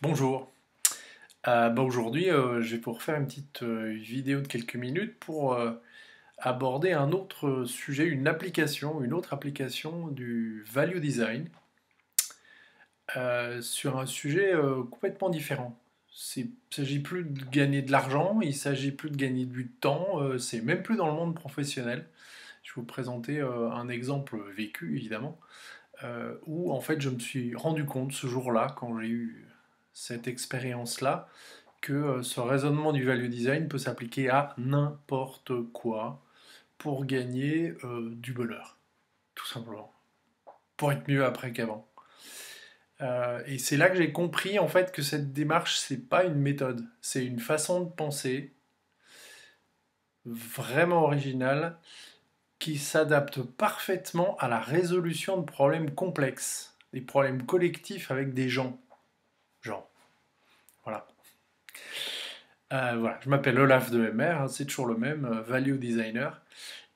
Bonjour. Aujourd'hui, je vais vous refaire une petite vidéo de quelques minutes pour aborder un autre sujet, une autre application du value design sur un sujet complètement différent. Il ne s'agit plus de gagner de l'argent, il ne s'agit plus de gagner du temps, c'est même plus dans le monde professionnel. Je vais vous présenter un exemple vécu, évidemment, où en fait je me suis rendu compte ce jour-là, quand j'ai eu cette expérience-là, que ce raisonnement du value design peut s'appliquer à n'importe quoi pour gagner du bonheur, tout simplement, pour être mieux après qu'avant. Et c'est là que j'ai compris en fait que cette démarche, c'est pas une méthode, c'est une façon de penser vraiment originale qui s'adapte parfaitement à la résolution de problèmes complexes, des problèmes collectifs avec des gens. Genre, voilà. Voilà, je m'appelle Olaf de MR, hein, c'est toujours le même, value designer.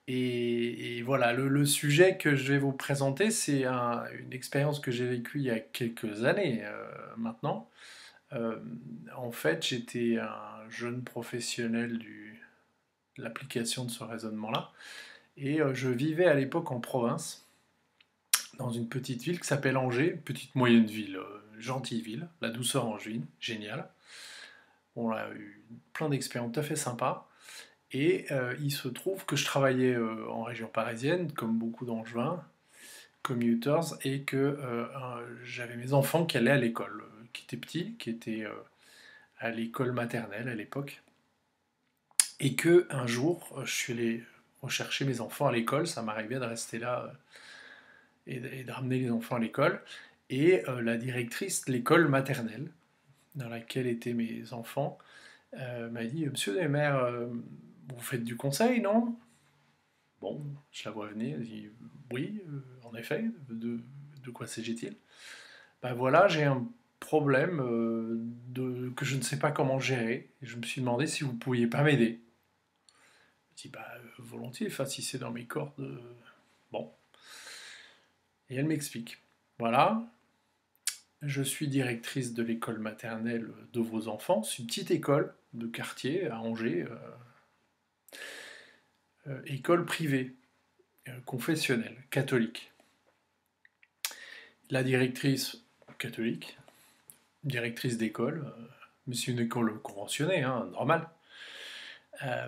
Et voilà, le sujet que je vais vous présenter, c'est une expérience que j'ai vécue il y a quelques années maintenant. Euh, En fait, j'étais un jeune professionnel de l'application de ce raisonnement-là, et je vivais à l'époque en province, dans une petite ville qui s'appelle Angers, une petite moyenne ville, gentille ville, la douceur angevine, génial. On a eu plein d'expériences tout à fait sympas. Et il se trouve que je travaillais en région parisienne, comme beaucoup d'Angevins, commuters, et que j'avais mes enfants qui allaient à l'école, qui étaient petits, qui étaient à l'école maternelle à l'époque, et que un jour, je suis allé rechercher mes enfants à l'école, ça m'arrivait de rester là et de ramener les enfants à l'école, et la directrice de l'école maternelle, dans laquelle étaient mes enfants, m'a dit, Monsieur Demer, vous faites du conseil, non? Bon, je la vois venir, elle dit oui, en effet, de quoi s'agit-il? Ben voilà, j'ai un problème que je ne sais pas comment gérer. Et je me suis demandé si vous pouviez pas m'aider. Je dis bah volontiers, enfin si c'est dans mes cordes. Bon. Et elle m'explique. Voilà, je suis directrice de l'école maternelle de vos enfants. C'est une petite école de quartier à Angers, école privée, confessionnelle, catholique. La directrice catholique, directrice d'école, mais c'est une école conventionnée, hein, normale,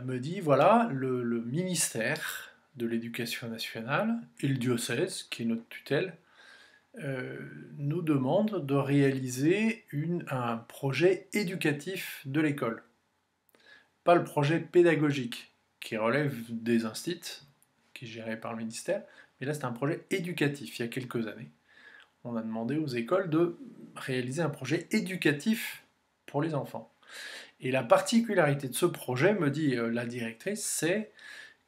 me dit voilà, le ministère de l'Éducation nationale et le diocèse, qui est notre tutelle, nous demandent de réaliser un projet éducatif de l'école. Pas le projet pédagogique, qui relève des instituts, qui est géré par le ministère, mais là c'est un projet éducatif, il y a quelques années. On a demandé aux écoles de réaliser un projet éducatif pour les enfants. Et la particularité de ce projet, me dit la directrice, c'est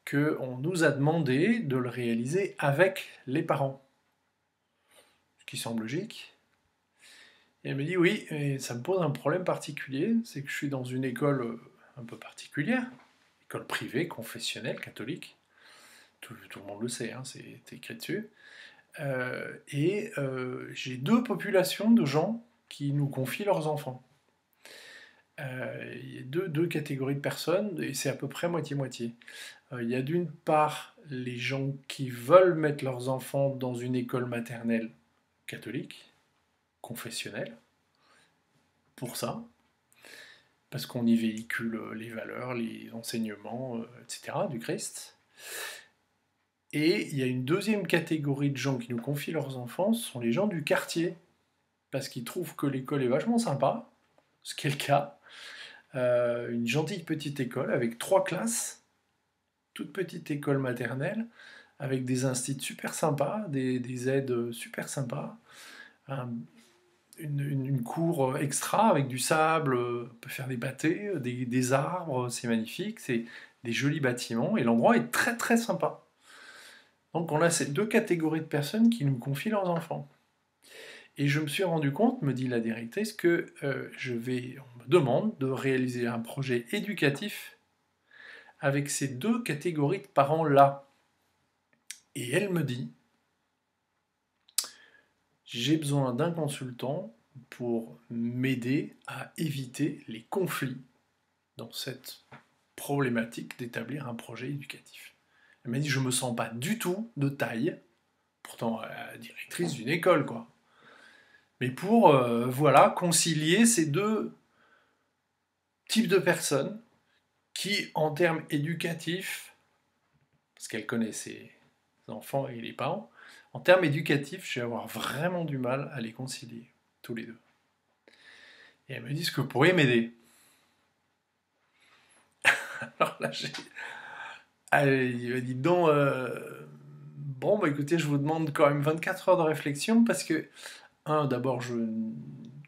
qu'on nous a demandé de le réaliser avec les parents. Ce qui semble logique. Et elle me dit oui, et ça me pose un problème particulier, c'est que je suis dans une école un peu particulière, école privée, confessionnelle, catholique. Tout le monde le sait, hein, c'est écrit dessus. J'ai deux populations de gens qui nous confient leurs enfants. Il y a deux catégories de personnes, et c'est à peu près moitié-moitié. Il y a d'une part les gens qui veulent mettre leurs enfants dans une école maternelle catholique, confessionnelle, pour ça, parce qu'on y véhicule les valeurs, les enseignements, etc., du Christ. Et il y a une deuxième catégorie de gens qui nous confient leurs enfants, ce sont les gens du quartier, parce qu'ils trouvent que l'école est vachement sympa, ce qui est le cas. Une gentille petite école avec 3 classes, toute petite école maternelle, avec des instituts super sympas, des aides super sympas, une cour extra avec du sable, on peut faire des pâtés, des arbres, c'est magnifique, c'est des jolis bâtiments, et l'endroit est très très sympa. Donc on a ces deux catégories de personnes qui nous confient leurs enfants. Et je me suis rendu compte, me dit la directrice, que on me demande de réaliser un projet éducatif avec ces deux catégories de parents-là. Et elle me dit, j'ai besoin d'un consultant pour m'aider à éviter les conflits dans cette problématique d'établir un projet éducatif. Elle m'a dit, je me sens pas du tout de taille, pourtant directrice d'une école, quoi. Mais pour, voilà, concilier ces deux types de personnes qui, en termes éducatifs, parce qu'elle connaît ses enfants et les parents, en termes éducatifs, je vais avoir vraiment du mal à les concilier, tous les deux. Et elle me dit, est-ce que vous pourriez m'aider? Alors là, il m'a dit, donc, bon, bah écoutez, je vous demande quand même 24 heures de réflexion, parce que, d'abord, je ne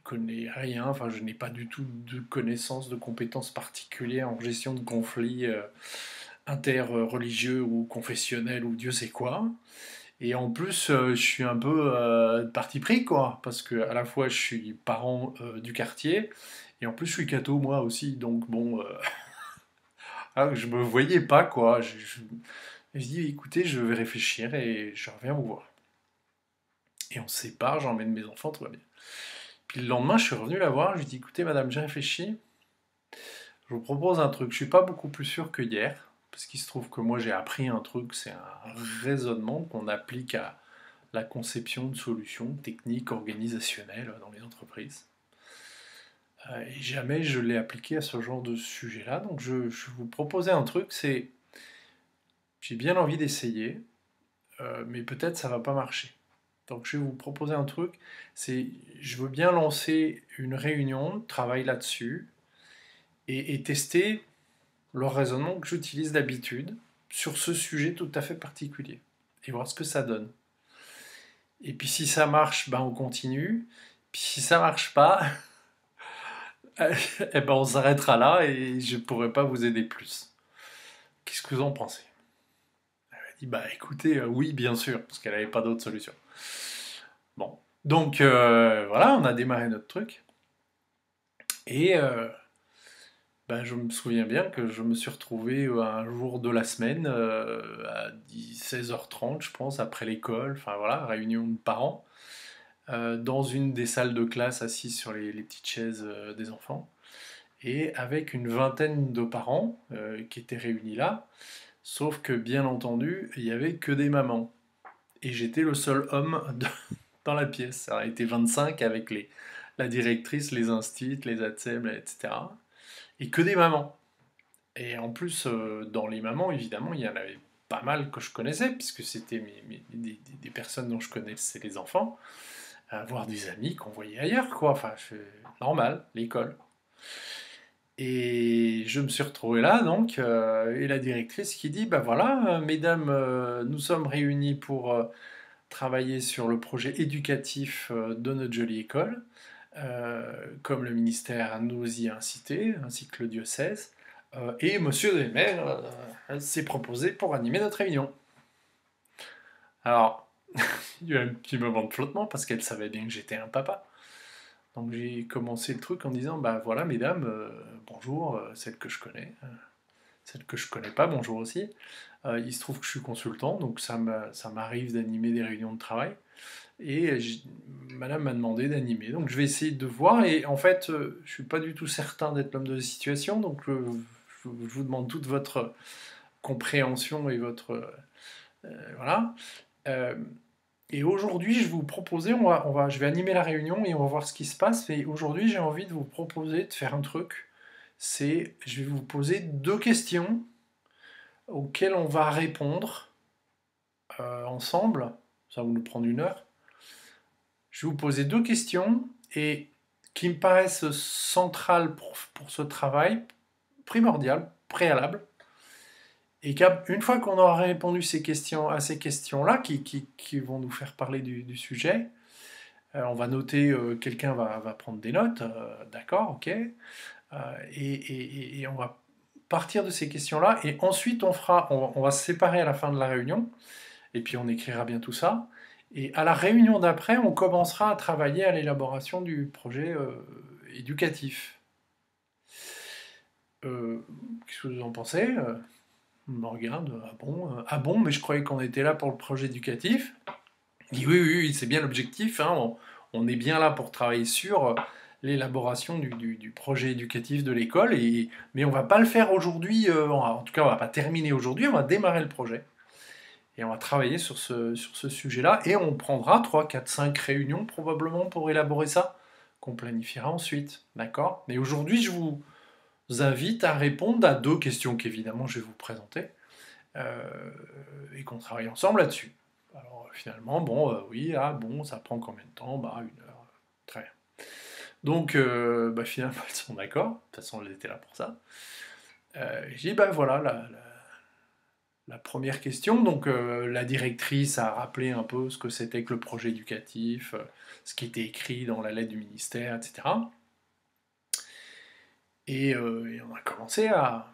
connais rien, enfin, je n'ai pas du tout de connaissances, de compétences particulières en gestion de conflits interreligieux ou confessionnels ou Dieu sait quoi. Et en plus, je suis un peu de parti pris, quoi, parce que à la fois je suis parent du quartier, et en plus je suis catho moi aussi, donc bon, je me voyais pas, quoi. Je dis, écoutez, je vais réfléchir et je reviens vous voir. Et on se sépare, j'emmène mes enfants, tout va bien. Puis le lendemain, je suis revenu la voir, je lui dis, écoutez, madame, j'ai réfléchi, je vous propose un truc, je suis pas beaucoup plus sûr que hier, parce qu'il se trouve que moi j'ai appris un truc, c'est un raisonnement qu'on applique à la conception de solutions techniques, organisationnelles dans les entreprises. Et jamais je l'ai appliqué à ce genre de sujet-là. Donc je vous proposais un truc, c'est j'ai bien envie d'essayer, mais peut-être ça va pas marcher. Donc je vais vous proposer un truc, c'est je veux bien lancer une réunion, travailler là-dessus, et tester le raisonnement que j'utilise d'habitude sur ce sujet tout à fait particulier, et voir ce que ça donne. Et puis si ça marche, ben on continue. Puis si ça marche pas, eh ben on s'arrêtera là et je pourrai pas vous aider plus. Qu'est-ce que vous en pensez? Elle m'a dit, bah écoutez, oui bien sûr, parce qu'elle n'avait pas d'autre solution. Bon, donc voilà, on a démarré notre truc. Et ben, je me souviens bien que je me suis retrouvé un jour de la semaine, à 16h30 je pense, après l'école, enfin voilà, réunion de parents, dans une des salles de classe assises sur les petites chaises des enfants, et avec une vingtaine de parents qui étaient réunis là, sauf que bien entendu, il n'y avait que des mamans. Et j'étais le seul homme dans la pièce. Ça a été 25 avec la directrice, les instits, les ATSEM, etc. Et que des mamans. Et en plus, dans les mamans, évidemment, il y en avait pas mal que je connaissais, puisque c'était des personnes dont je connaissais les enfants, voire des amis qu'on voyait ailleurs, quoi. Enfin, normal, l'école. Et je me suis retrouvé là, donc, et la directrice qui dit, bah voilà, mesdames, nous sommes réunis pour travailler sur le projet éducatif de notre jolie école, comme le ministère nous y a incité, ainsi que le diocèse. Et monsieur le maire s'est proposé pour animer notre réunion. Alors, il y a eu un petit moment de flottement parce qu'elle savait bien que j'étais un papa. Donc j'ai commencé le truc en disant, bah voilà mesdames, bonjour, celles que je connais, celles que je connais pas, bonjour aussi. Il se trouve que je suis consultant, donc ça m'arrive d'animer des réunions de travail. Et madame m'a demandé d'animer, donc je vais essayer de voir, et en fait, je suis pas du tout certain d'être l'homme de la situation, donc je vous demande toute votre compréhension et votre... voilà. Euh, et aujourd'hui, je vais vous proposer, je vais animer la réunion et on va voir ce qui se passe. Et aujourd'hui, j'ai envie de vous proposer de faire un truc. Je vais vous poser deux questions auxquelles on va répondre ensemble. Ça va nous prendre 1 heure. Je vais vous poser deux questions et qui me paraissent centrales pour ce travail, primordial, préalable. Et qu'une fois qu'on aura répondu à ces questions-là, qui vont nous faire parler du sujet, on va noter, quelqu'un va prendre des notes, d'accord, ok, et on va partir de ces questions-là, et ensuite on va se séparer à la fin de la réunion, et puis on écrira bien tout ça, et à la réunion d'après, on commencera à travailler à l'élaboration du projet éducatif. Qu'est-ce que vous en pensez? On me regarde, ah bon, mais je croyais qu'on était là pour le projet éducatif. Il dit oui, oui, oui, c'est bien l'objectif, hein, on est bien là pour travailler sur l'élaboration du projet éducatif de l'école, mais on ne va pas le faire aujourd'hui, en tout cas on ne va pas terminer aujourd'hui, on va démarrer le projet. Et on va travailler sur ce sujet-là, et on prendra 3, 4, 5 réunions probablement pour élaborer ça, qu'on planifiera ensuite, d'accord? Mais aujourd'hui, je vous invite à répondre à 2 questions qu'évidemment je vais vous présenter, et qu'on travaille ensemble là-dessus. Alors finalement, bon, oui, bon, ça prend combien de temps? Bah 1 heure, très bien. Donc, finalement, ils sont d'accord, de toute façon, elles étaient là pour ça. Je dis, voilà, la première question, donc la directrice a rappelé un peu ce que c'était que le projet éducatif, ce qui était écrit dans la lettre du ministère, etc. Et on a commencé à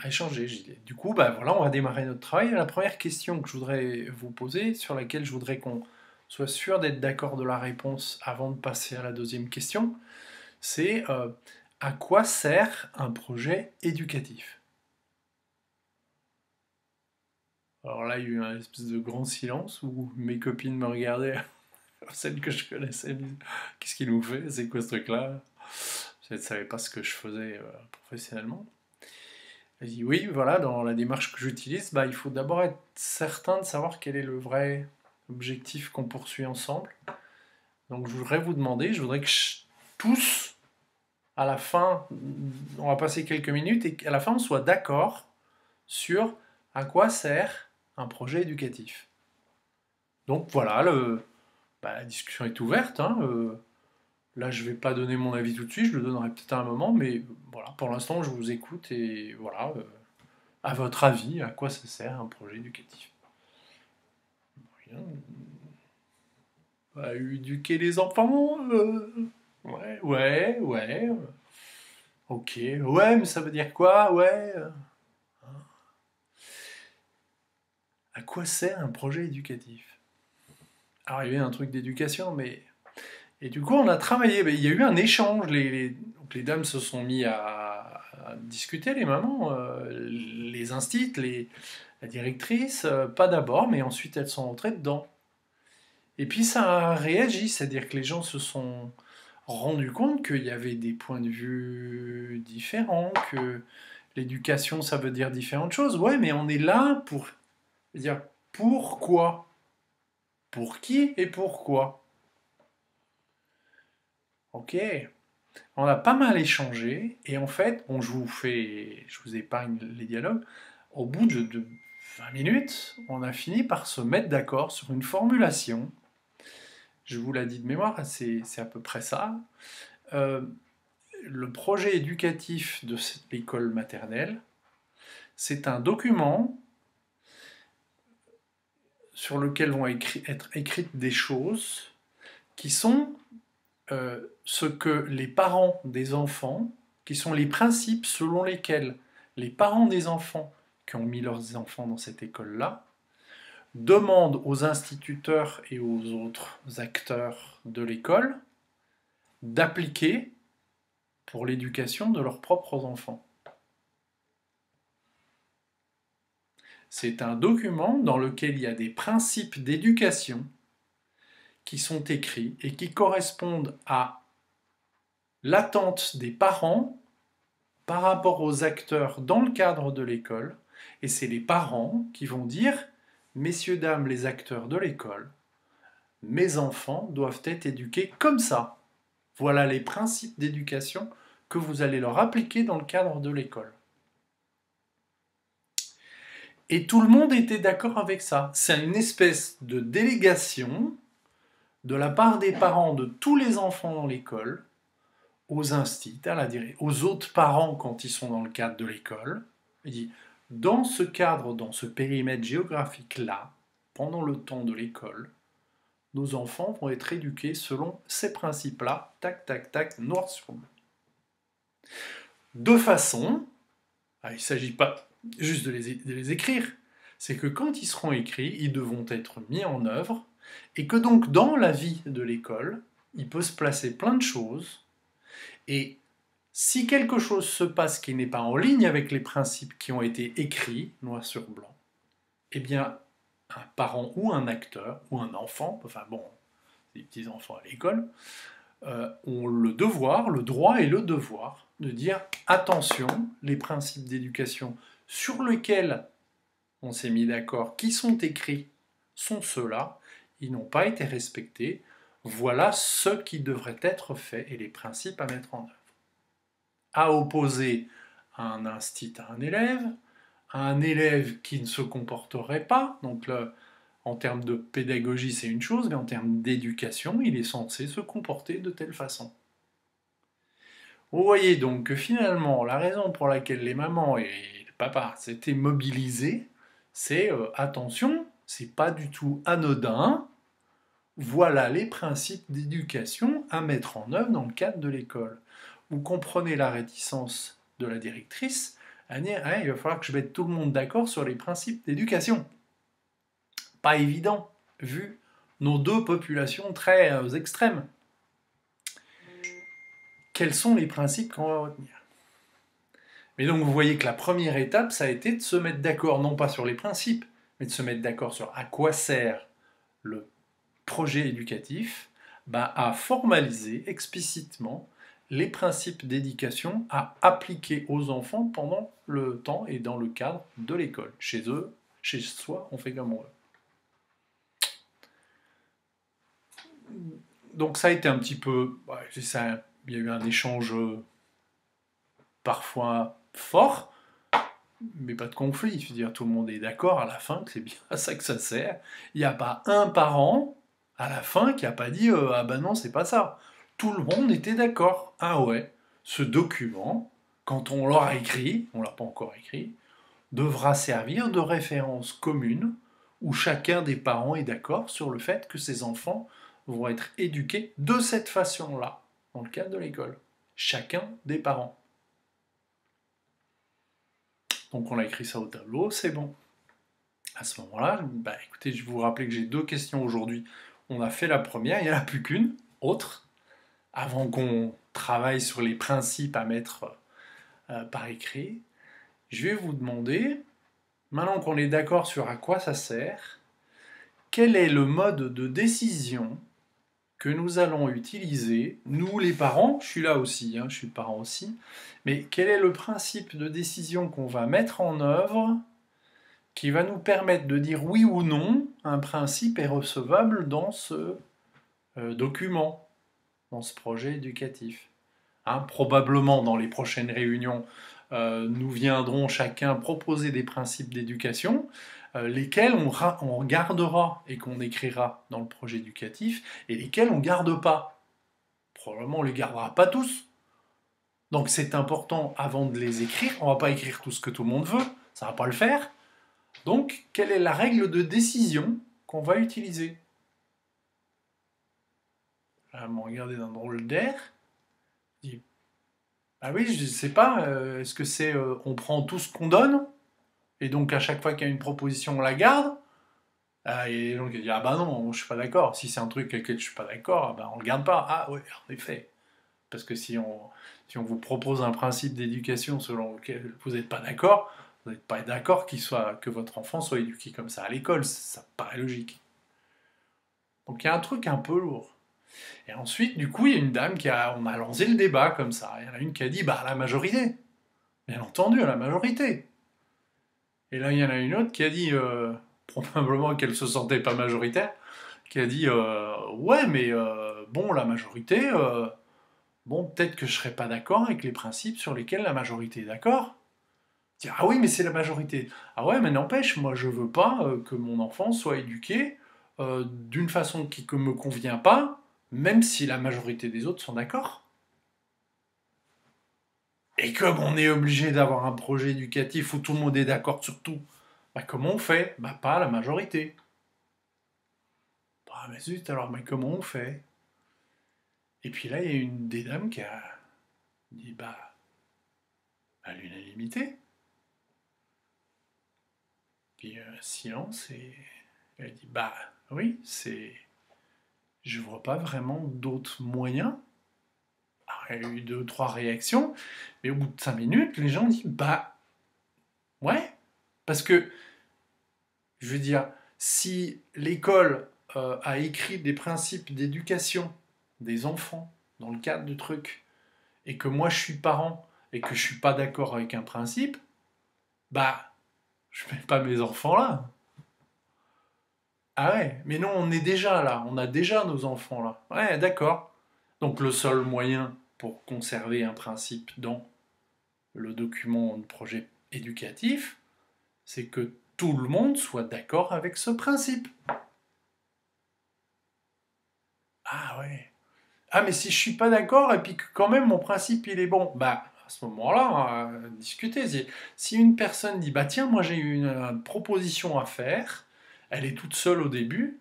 échanger. Du coup, voilà, on va démarrer notre travail. La première question que je voudrais vous poser, sur laquelle je voudrais qu'on soit sûr d'être d'accord de la réponse avant de passer à la deuxième question, c'est à quoi sert un projet éducatif? Alors là, il y a eu un espèce de grand silence où mes copines me regardaient, celles que je connaissais, me disaient, qu'est-ce qu'il nous fait? C'est quoi ce truc-là? Je ne savais pas ce que je faisais professionnellement. Je dis oui, voilà, dans la démarche que j'utilise, il faut d'abord être certain de savoir quel est le vrai objectif qu'on poursuit ensemble. Donc je voudrais vous demander, je voudrais que tous, à la fin, on va passer quelques minutes, et qu'à la fin on soit d'accord sur à quoi sert un projet éducatif. Donc voilà, la discussion est ouverte. Hein, là, je ne vais pas donner mon avis tout de suite, je le donnerai peut-être à un moment, mais voilà, pour l'instant, je vous écoute et voilà, à votre avis, à quoi ça sert un projet éducatif? Rien. Éduquer les enfants? Ouais. Ok, ouais, mais ça veut dire quoi? Ouais. À quoi sert un projet éducatif? Alors, il y avait un truc d'éducation, mais... Et du coup, on a travaillé, il y a eu un échange, donc les dames se sont mis à discuter, les mamans, les instits, la directrice, pas d'abord, mais ensuite elles sont entrées dedans. Et puis ça a réagi, c'est-à-dire que les gens se sont rendus compte qu'il y avait des points de vue différents, que l'éducation ça veut dire différentes choses. Ouais, mais on est là pour dire pourquoi, pour qui et pourquoi. Ok, on a pas mal échangé, et en fait, bon, je vous épargne les dialogues, au bout de 20 minutes, on a fini par se mettre d'accord sur une formulation. Je vous l'ai dit de mémoire, c'est à peu près ça. Euh, le projet éducatif de l'école maternelle, c'est un document sur lequel vont être écrites des choses qui sont ce que les parents des enfants, qui sont les principes selon lesquels les parents des enfants qui ont mis leurs enfants dans cette école-là demandent aux instituteurs et aux autres acteurs de l'école d'appliquer pour l'éducation de leurs propres enfants. C'est un document dans lequel il y a des principes d'éducation qui sont écrits et qui correspondent à l'attente des parents par rapport aux acteurs dans le cadre de l'école. Et c'est les parents qui vont dire, messieurs, dames, les acteurs de l'école, mes enfants doivent être éduqués comme ça. Voilà les principes d'éducation que vous allez leur appliquer dans le cadre de l'école. Et tout le monde était d'accord avec ça. C'est une espèce de délégation de la part des parents de tous les enfants dans l'école, aux instits, aux autres parents quand ils sont dans le cadre de l'école. Il dit, dans ce cadre, dans ce périmètre géographique-là, pendant le temps de l'école, nos enfants vont être éduqués selon ces principes-là, tac, tac, tac, noir sur blanc. De façon, il ne s'agit pas juste de les écrire, c'est que quand ils seront écrits, ils devront être mis en œuvre, et que donc dans la vie de l'école, il peut se placer plein de choses, et si quelque chose se passe qui n'est pas en ligne avec les principes qui ont été écrits, noir sur blanc, eh bien, un parent ou un acteur, ou un enfant, enfin bon, des petits-enfants à l'école, ont le devoir, le droit et le devoir de dire attention, les principes d'éducation sur lesquels on s'est mis d'accord, qui sont écrits, sont ceux-là, ils n'ont pas été respectés, voilà ce qui devrait être fait et les principes à mettre en œuvre. À opposer un instit à un élève qui ne se comporterait pas, donc là, en termes de pédagogie c'est une chose, mais en termes d'éducation, il est censé se comporter de telle façon. Vous voyez donc que finalement, la raison pour laquelle les mamans et le papa s'étaient mobilisés, c'est attention, c'est pas du tout anodin, voilà les principes d'éducation à mettre en œuvre dans le cadre de l'école. Vous comprenez la réticence de la directrice à dire il va falloir que je mette tout le monde d'accord sur les principes d'éducation. Pas évident, vu nos deux populations très extrêmes. Quels sont les principes qu'on va retenir? Mais donc vous voyez que la première étape, ça a été de se mettre d'accord, non pas sur les principes, mais de se mettre d'accord sur à quoi sert le projet éducatif, à formaliser explicitement les principes d'éducation à appliquer aux enfants pendant le temps et dans le cadre de l'école. Chez eux, chez soi, on fait comme on veut. Donc ça a été un petit peu... il y a eu un échange parfois fort, mais pas de conflit. Je veux dire, tout le monde est d'accord à la fin que c'est bien à ça que ça sert. Il n'y a pas un parent à la fin qui n'a pas dit ah ben non, c'est pas ça. Tout le monde était d'accord. Ah ouais, ce document, quand on l'aura écrit, on ne l'a pas encore écrit, devra servir de référence commune où chacun des parents est d'accord sur le fait que ses enfants vont être éduqués de cette façon-là, dans le cadre de l'école. Chacun des parents. Donc on a écrit ça au tableau, c'est bon. À ce moment-là, écoutez, je vais vous rappeler que j'ai 2 questions aujourd'hui. On a fait la première, il n'y en a plus qu'une, autre, avant qu'on travaille sur les principes à mettre par écrit. Je vais vous demander, maintenant qu'on est d'accord sur à quoi ça sert, quel est le mode de décision que nous allons utiliser, nous les parents, je suis là aussi, je suis parent aussi, mais quel est le principe de décision qu'on va mettre en œuvre qui va nous permettre de dire oui ou non un principe est recevable dans ce document, dans ce projet éducatif. Probablement dans les prochaines réunions, nous viendrons chacun proposer des principes d'éducation, lesquels on gardera et qu'on écrira dans le projet éducatif, et lesquels on ne garde pas. Probablement on ne les gardera pas tous. Donc c'est important, avant de les écrire, on ne va pas écrire tout ce que tout le monde veut, ça ne va pas le faire. Donc, quelle est la règle de décision qu'on va utiliser? Là, me regarder d'un drôle d'air. Ah oui, je ne sais pas, est-ce que c'est on prend tout ce qu'on donne, et donc à chaque fois qu'il y a une proposition, on la garde? Et donc il dit, ah bah non, je suis pas d'accord. Si c'est un truc avec lequel je suis pas d'accord, on le garde pas. Ah oui, en effet. Parce que si on vous propose un principe d'éducation selon lequel vous n'êtes pas d'accord, vous n'êtes pas d'accord que votre enfant soit éduqué comme ça à l'école, ça paraît logique. Donc il y a un truc un peu lourd. Et ensuite, du coup, il y a une dame on a lancé le débat comme ça. Il y en a une qui a dit, la majorité. Bien entendu, la majorité. Et là, il y en a une autre qui a dit, probablement qu'elle se sentait pas majoritaire, qui a dit, ouais, mais bon, la majorité, bon, peut-être que je serais pas d'accord avec les principes sur lesquels la majorité est d'accord. Dire, ah oui, mais c'est la majorité. Ah ouais, mais n'empêche, moi je veux pas que mon enfant soit éduqué d'une façon qui ne me convient pas, même si la majorité des autres sont d'accord. Et comme on est obligé d'avoir un projet éducatif où tout le monde est d'accord sur tout, comment on fait? Pas la majorité. Mais zut, alors, mais comment on fait? Et puis là, il y a une des dames qui a dit, à l'unanimité. Puis silence, et elle a dit, oui, je vois pas vraiment d'autres moyens. Alors, il y a eu 2 ou 3 réactions, mais au bout de 5 minutes, les gens disent, ouais, parce que, je veux dire, si l'école a écrit des principes d'éducation des enfants dans le cadre du truc, et que moi je suis parent et que je suis pas d'accord avec un principe, bah je mets pas mes enfants là. Ah ouais, mais non, on est déjà là, on a déjà nos enfants là. Ouais, d'accord. Donc le seul moyen pour conserver un principe dans le document de projet éducatif, c'est que tout le monde soit d'accord avec ce principe. Ah ouais. Ah mais si je suis pas d'accord et puis que quand même mon principe il est bon, bah à ce moment-là, on va discuter. Si une personne dit bah tiens moi j'ai une proposition à faire, elle est toute seule au début,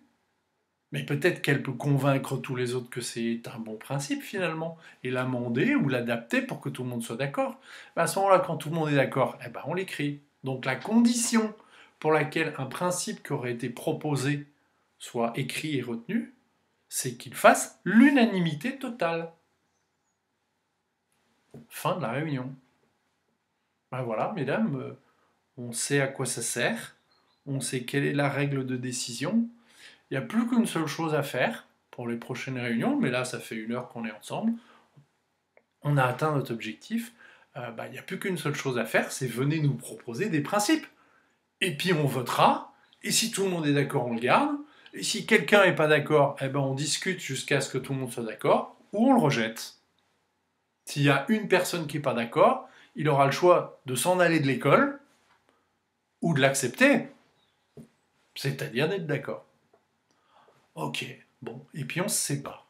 mais peut-être qu'elle peut convaincre tous les autres que c'est un bon principe finalement, et l'amender ou l'adapter pour que tout le monde soit d'accord. Bah, à ce moment-là, quand tout le monde est d'accord, eh ben, on l'écrit. Donc la condition pour laquelle un principe qui aurait été proposé soit écrit et retenu, c'est qu'il fasse l'unanimité totale. Fin de la réunion. Ben voilà, mesdames, on sait à quoi ça sert, on sait quelle est la règle de décision. Il n'y a plus qu'une seule chose à faire pour les prochaines réunions, mais là, ça fait 1 heure qu'on est ensemble. On a atteint notre objectif. Il n'y a plus qu'une seule chose à faire, c'est venez nous proposer des principes. Et puis on votera, et si tout le monde est d'accord, on le garde. Et si quelqu'un n'est pas d'accord, eh ben on discute jusqu'à ce que tout le monde soit d'accord, ou on le rejette. S'il y a une personne qui n'est pas d'accord, il aura le choix de s'en aller de l'école, ou de l'accepter, c'est-à-dire d'être d'accord. Ok, bon, et puis on se sépare.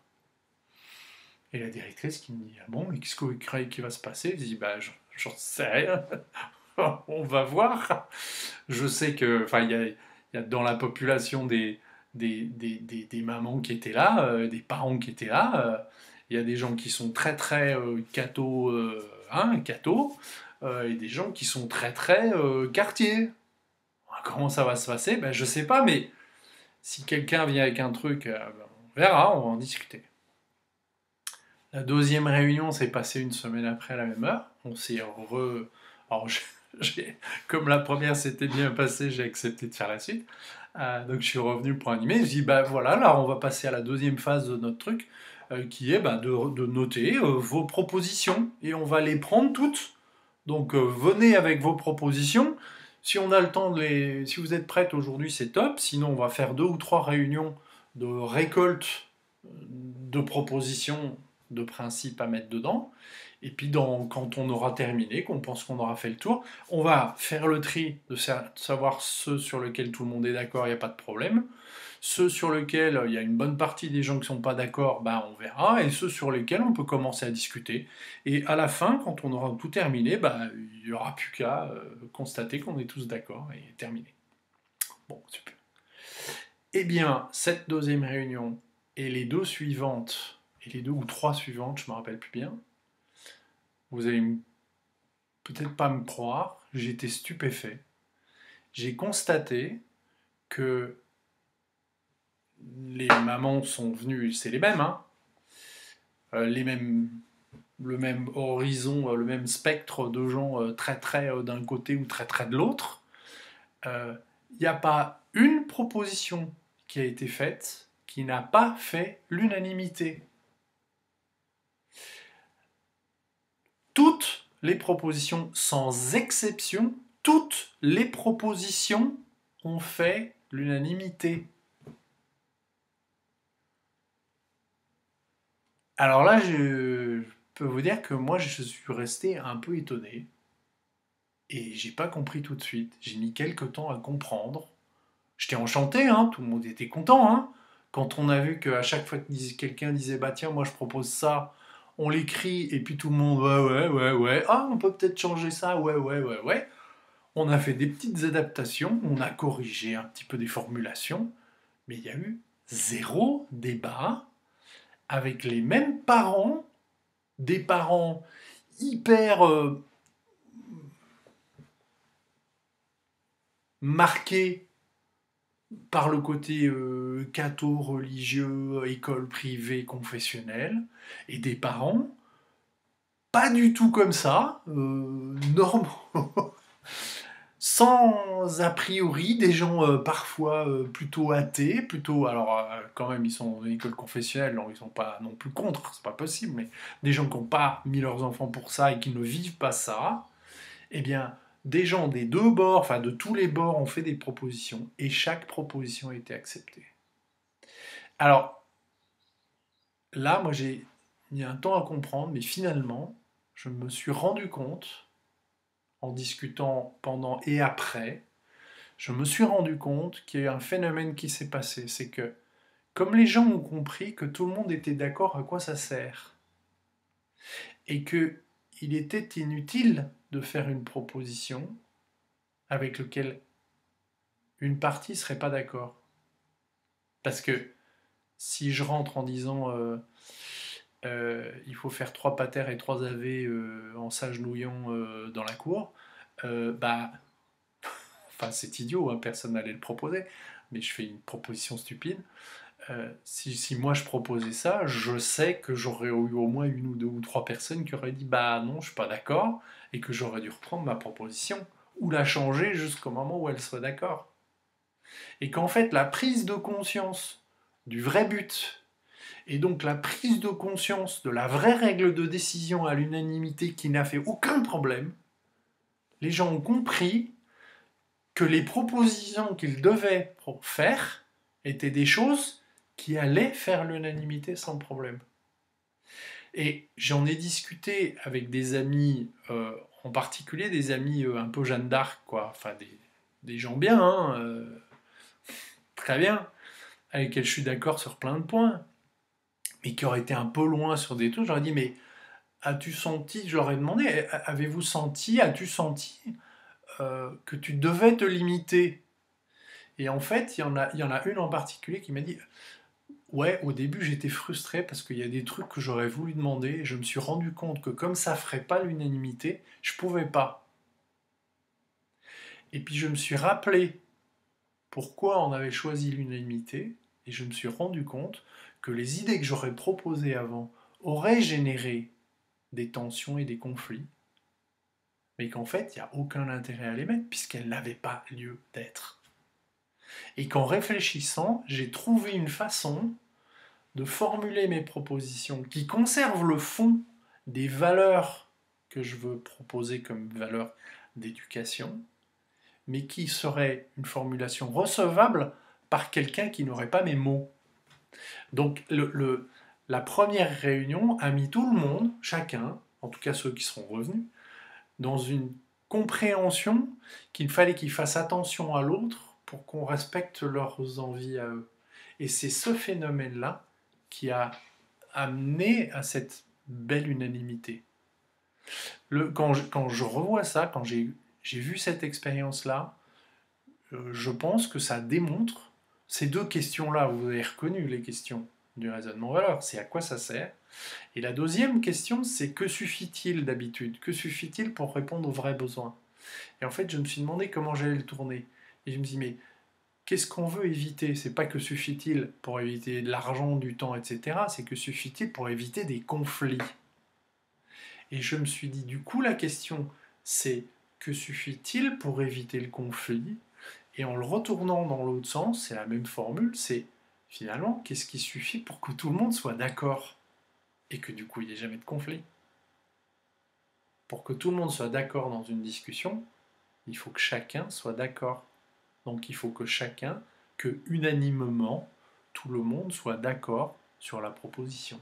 Et la directrice qui me dit ah bon, mais qu'est-ce que vous croyez qui va se passer? Je dis bah j'en sais rien, on va voir. Je sais que, enfin, il y a dans la population des mamans qui étaient là, des parents qui étaient là. Il y a des gens qui sont très très catho, catho, et des gens qui sont très très quartier. Comment ça va se passer? Ben, je sais pas, mais si quelqu'un vient avec un truc, ben, on verra, on va en discuter. La deuxième réunion s'est passée une semaine après à la même heure. On s'est Alors, comme la première s'était bien passée, j'ai accepté de faire la suite. Donc je suis revenu pour animer. Je dis, bah voilà, là on va passer à la deuxième phase de notre truc, qui est bah, de noter vos propositions. Et on va les prendre toutes. Donc venez avec vos propositions. Si on a le temps Si vous êtes prêtes aujourd'hui, c'est top. Sinon, on va faire 2 ou 3 réunions de récolte de propositions, de principes à mettre dedans. Et puis quand on aura terminé, qu'on pense qu'on aura fait le tour, on va faire le tri de savoir ceux sur lesquels tout le monde est d'accord, il n'y a pas de problème. Ceux sur lesquels il y a une bonne partie des gens qui ne sont pas d'accord, bah, on verra. Et ceux sur lesquels on peut commencer à discuter. Et à la fin, quand on aura tout terminé, bah, il n'y aura plus qu'à constater qu'on est tous d'accord et terminé. Bon, super. Eh bien, cette deuxième réunion et les 2 suivantes, et les 2 ou 3 suivantes, je ne me rappelle plus bien, vous allez peut-être pas me croire, j'ai été stupéfait. J'ai constaté que les mamans sont venues, c'est les mêmes, hein, le même horizon, le même spectre de gens très très d'un côté ou très très de l'autre. Il n'y a pas une proposition qui a été faite qui n'a pas fait l'unanimité. Toutes les propositions, sans exception, toutes les propositions ont fait l'unanimité. Alors là, je peux vous dire que moi, je suis resté un peu étonné et j'ai pas compris tout de suite. J'ai mis quelques temps à comprendre. J'étais enchanté, hein, tout le monde était content, hein. Quand on a vu qu'à chaque fois que quelqu'un disait bah tiens, moi je propose ça, on l'écrit et puis tout le monde ouais, ah on peut peut-être changer ça, ouais. On a fait des petites adaptations, on a corrigé un petit peu des formulations, mais il y a eu zéro débat avec les mêmes parents, des parents hyper marqués par le côté catho, religieux, école privée, confessionnelle, et des parents pas du tout comme ça, normaux. sans a priori, des gens parfois plutôt athées, plutôt, alors quand même ils sont dans une école confessionnelle, donc ils sont pas non plus contre, c'est pas possible, mais des gens qui n'ont pas mis leurs enfants pour ça et qui ne vivent pas ça, eh bien des gens des deux bords, enfin de tous les bords ont fait des propositions et chaque proposition a été acceptée. Alors là, moi j'ai mis un temps à comprendre, mais finalement, je me suis rendu compte, en discutant pendant et après, je me suis rendu compte qu'il y a eu un phénomène qui s'est passé. C'est que, comme les gens ont compris que tout le monde était d'accord à quoi ça sert, et que il était inutile de faire une proposition avec laquelle une partie ne serait pas d'accord. Parce que si je rentre en disant il faut faire 3 patères et 3 AV en s'agenouillant dans la cour, bah, enfin c'est idiot, hein, personne n'allait le proposer, mais je fais une proposition stupide. Si moi je proposais ça, je sais que j'aurais eu au moins une ou deux ou trois personnes qui auraient dit bah non, je suis pas d'accord, et que j'aurais dû reprendre ma proposition, ou la changer jusqu'au moment où elle soit d'accord. Et qu'en fait, la prise de conscience du vrai but, et donc la prise de conscience de la vraie règle de décision à l'unanimité qui n'a fait aucun problème, les gens ont compris que les propositions qu'ils devaient faire étaient des choses qui allaient faire l'unanimité sans problème. Et j'en ai discuté avec des amis, en particulier des amis un peu Jeanne d'Arc, quoi, enfin des gens bien, hein, très bien, avec lesquels je suis d'accord sur plein de points, mais qui auraient été un peu loin sur des trucs. J'aurais dit, mais as-tu senti, je leur ai demandé, avez-vous senti, as-tu senti que tu devais te limiter? Et en fait, il y en a une en particulier qui m'a dit, ouais, au début j'étais frustré parce qu'il y a des trucs que j'aurais voulu demander et je me suis rendu compte que comme ça ferait pas l'unanimité, je pouvais pas. Et puis je me suis rappelé pourquoi on avait choisi l'unanimité et je me suis rendu compte que les idées que j'aurais proposées avant auraient généré des tensions et des conflits, mais qu'en fait il n'y a aucun intérêt à les mettre puisqu'elles n'avaient pas lieu d'être. Et qu'en réfléchissant, j'ai trouvé une façon de formuler mes propositions qui conservent le fond des valeurs que je veux proposer comme valeurs d'éducation, mais qui serait une formulation recevable par quelqu'un qui n'aurait pas mes mots. Donc la première réunion a mis tout le monde, chacun, en tout cas ceux qui seront revenus, dans une compréhension qu'il fallait qu'ils fassent attention à l'autre pour qu'on respecte leurs envies à eux. Et c'est ce phénomène-là qui a amené à cette belle unanimité. Quand je revois ça, quand j'ai vu cette expérience-là, je pense que ça démontre ces deux questions-là. Vous avez reconnu les questions du raisonnement valeur. C'est à quoi ça sert? Et la deuxième question, c'est que suffit-il d'habitude? Que suffit-il pour répondre aux vrais besoins? Et en fait, je me suis demandé comment j'allais le tourner. Et je me suis dit, mais qu'est-ce qu'on veut éviter? C'est pas que suffit-il pour éviter de l'argent, du temps, etc. C'est que suffit-il pour éviter des conflits? Et je me suis dit, du coup, la question, c'est que suffit-il pour éviter le conflit? Et en le retournant dans l'autre sens, c'est la même formule, c'est finalement, qu'est-ce qui suffit pour que tout le monde soit d'accord? Et que du coup, il n'y ait jamais de conflit. Pour que tout le monde soit d'accord dans une discussion, il faut que chacun soit d'accord. Donc il faut que chacun, que unanimement, tout le monde soit d'accord sur la proposition.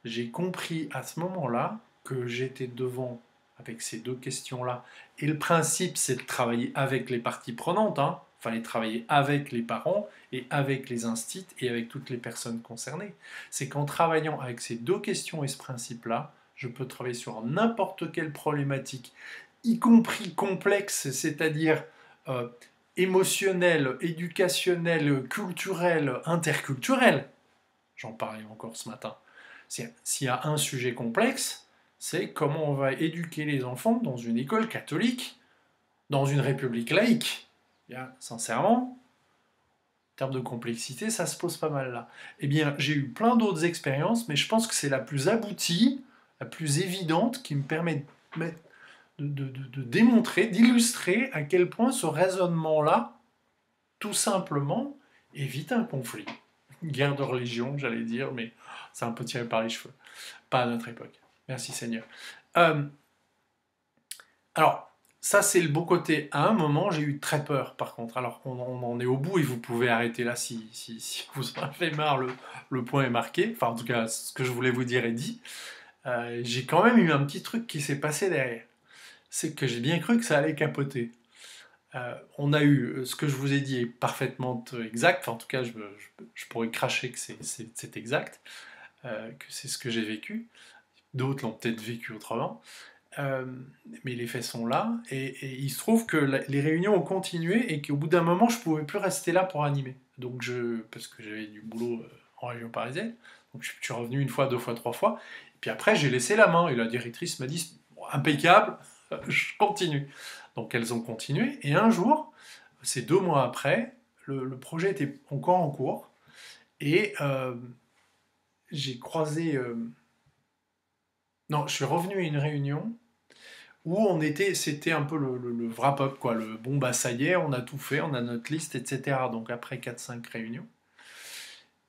J'ai compris à ce moment-là que j'étais devant avec ces deux questions-là. Et le principe, c'est de travailler avec les parties prenantes. Il fallait travailler avec les parents et avec les instits et avec toutes les personnes concernées. C'est qu'en travaillant avec ces deux questions et ce principe-là, je peux travailler sur n'importe quelle problématique, y compris complexe, c'est-à-dire émotionnelle, éducationnelle, culturelle, interculturelle. J'en parlais encore ce matin. S'il y a un sujet complexe, c'est comment on va éduquer les enfants dans une école catholique, dans une république laïque. Bien, sincèrement, en termes de complexité, ça se pose pas mal là. Eh bien, j'ai eu plein d'autres expériences, mais je pense que c'est la plus aboutie, la plus évidente, qui me permet de démontrer, d'illustrer à quel point ce raisonnement-là, tout simplement, évite un conflit. Une guerre de religion, j'allais dire, mais c'est un peu tiré par les cheveux. Pas à notre époque. Merci Seigneur. Alors, ça c'est le beau côté. À un moment, j'ai eu très peur, par contre. Alors, on en est au bout et vous pouvez arrêter là si vous en avez marre, le point est marqué. Enfin, en tout cas, ce que je voulais vous dire est dit. J'ai quand même eu un petit truc qui s'est passé derrière. C'est que j'ai bien cru que ça allait capoter. On a eu, ce que je vous ai dit est parfaitement exact. Enfin, en tout cas, je pourrais cracher que c'est exact, que c'est ce que j'ai vécu. D'autres l'ont peut-être vécu autrement. Mais les faits sont là, et il se trouve que les réunions ont continué et qu'au bout d'un moment, je ne pouvais plus rester là pour animer. Donc parce que j'avais du boulot en région parisienne, donc je suis revenu une fois, deux fois, trois fois. Et puis après, j'ai laissé la main et la directrice m'a dit impeccable, je continue. Donc elles ont continué, et un jour, c'est 2 mois après, le projet était encore en cours, et j'ai croisé. Non, je suis revenu à une réunion où c'était un peu le wrap-up, quoi, le bon bah ça y est, on a tout fait, on a notre liste, etc. Donc après 4-5 réunions.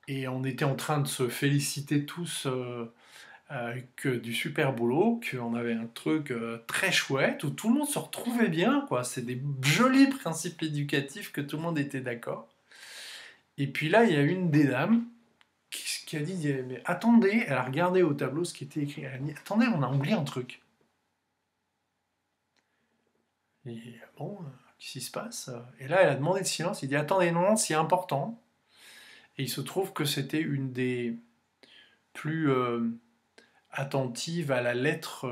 Et on était en train de se féliciter tous que du super boulot, qu'on avait un truc très chouette, où tout le monde se retrouvait bien, quoi. C'est des jolis principes éducatifs que tout le monde était d'accord. Et puis là, il y a une des dames qui a dit, mais attendez, elle a regardé au tableau ce qui était écrit, elle a dit, attendez, on a oublié un truc. Et bon, qu'est-ce qui se passe? Et là, elle a demandé de silence. Il dit attendez, non, c'est important. Et il se trouve que c'était une des plus attentives à la lettre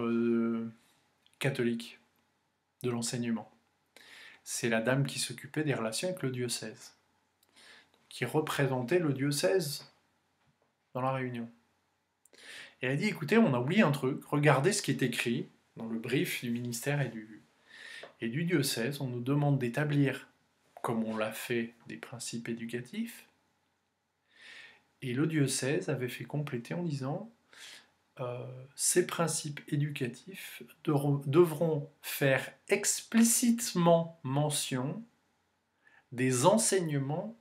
catholique de l'enseignement. C'est la dame qui s'occupait des relations avec le diocèse, qui représentait le diocèse dans la réunion. Et elle a dit écoutez, on a oublié un truc, regardez ce qui est écrit dans le brief du ministère et du diocèse. On nous demande d'établir, comme on l'a fait, des principes éducatifs. Et le diocèse avait fait compléter en disant ces principes éducatifs devront faire explicitement mention des enseignements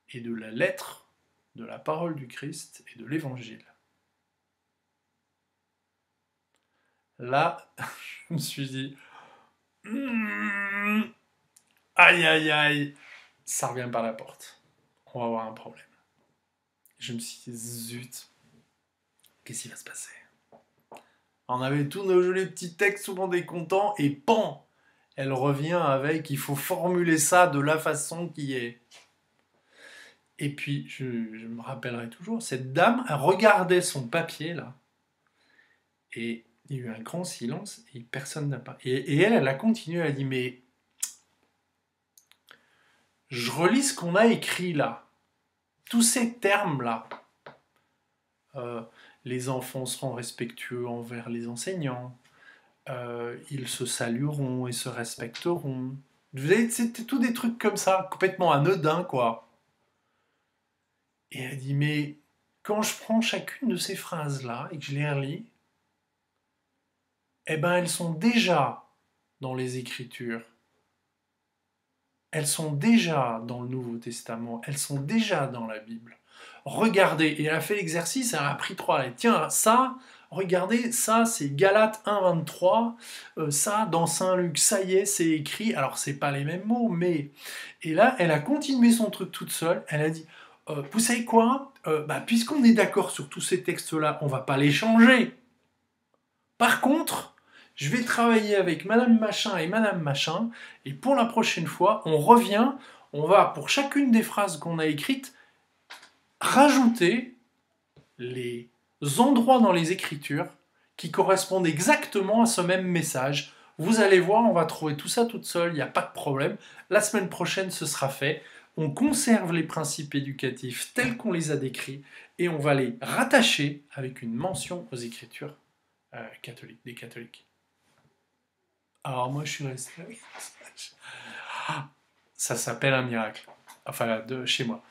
et de la lettre de la parole du Christ et de l'Évangile. Là, je me suis dit aïe aïe aïe, ça revient par la porte. On va avoir un problème. Je me suis dit zut, qu'est-ce qui va se passer? On avait tous nos jolis petits textes, tout le monde est content, et pan, elle revient avec il faut formuler ça de la façon qui est. Et puis, je me rappellerai toujours, cette dame a regardé son papier, là, et il y a eu un grand silence, et personne n'a pas... Et elle a continué, elle a dit, mais je relis ce qu'on a écrit, là. Tous ces termes-là. Les enfants seront respectueux envers les enseignants. Ils se salueront et se respecteront. Vous voyez, c'était tout des trucs comme ça, complètement anodins, quoi. Et elle dit, mais quand je prends chacune de ces phrases-là et que je les relis, eh ben elles sont déjà dans les Écritures. Elles sont déjà dans le Nouveau Testament. Elles sont déjà dans la Bible. Regardez, et elle a fait l'exercice, elle a pris 3. Tiens, ça, regardez, ça c'est Galates 1,23, ça dans Saint-Luc, ça y est, c'est écrit. Alors c'est pas les mêmes mots, mais... Et là, elle a continué son truc toute seule, elle a dit, vous savez quoi, puisqu'on est d'accord sur tous ces textes-là, on va pas les changer. Par contre, je vais travailler avec Madame Machin et Madame Machin, et pour la prochaine fois, on revient, on va, pour chacune des phrases qu'on a écrites, rajouter les endroits dans les Écritures qui correspondent exactement à ce même message. Vous allez voir, on va trouver tout ça toute seule, il n'y a pas de problème. La semaine prochaine, ce sera fait. On conserve les principes éducatifs tels qu'on les a décrits et on va les rattacher avec une mention aux Écritures catholiques, des catholiques. Alors moi, je suis resté... Ça s'appelle un miracle. Enfin, de chez moi.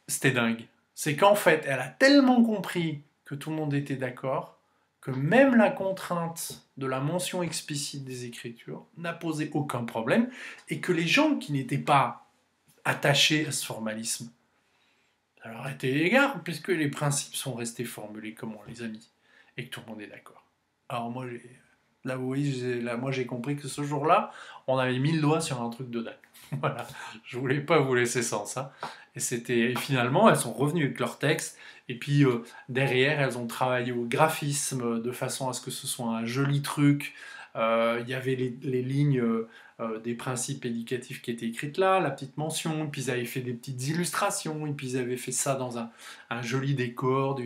C'était dingue. C'est qu'en fait, elle a tellement compris que tout le monde était d'accord que même la contrainte de la mention explicite des Écritures n'a posé aucun problème, et que les gens qui n'étaient pas attachés à ce formalisme, ça leur était égard, puisque les principes sont restés formulés comme on les a mis, et que tout le monde est d'accord. Alors moi, là, vous voyez, moi j'ai compris que ce jour-là, on avait mis le doigt sur un truc de dingue. Voilà, je voulais pas vous laisser sans ça. Et finalement, elles sont revenues avec leur texte, et puis derrière, elles ont travaillé au graphisme de façon à ce que ce soit un joli truc. Il y avait les lignes des principes éducatifs qui étaient écrites là, la petite mention, puis ils avaient fait des petites illustrations, et puis ils avaient fait ça dans un joli décor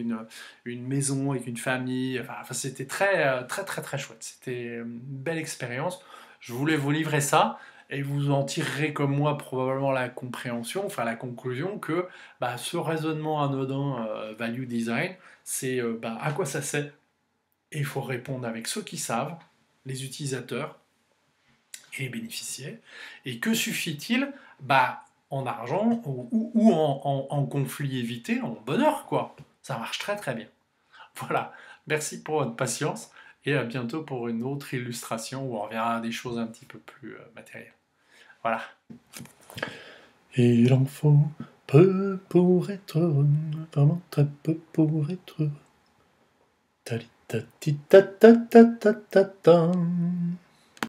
une maison avec une famille. Enfin, c'était très, très, très chouette. C'était une belle expérience. Je voulais vous livrer ça. Et vous en tirerez comme moi probablement la compréhension, enfin la conclusion que ce raisonnement anodin value design, c'est à quoi ça sert. Et il faut répondre avec ceux qui savent, les utilisateurs et les bénéficiaires. Et que suffit-il en argent ou en conflit évité, en bonheur, quoi. Ça marche très très bien. Voilà, merci pour votre patience et à bientôt pour une autre illustration où on reviendra à des choses un petit peu plus matérielles. Voilà. Il en faut peu pour être heureux, vraiment très peu pour être heureux. Ta ta ta ta ta ta ta ta.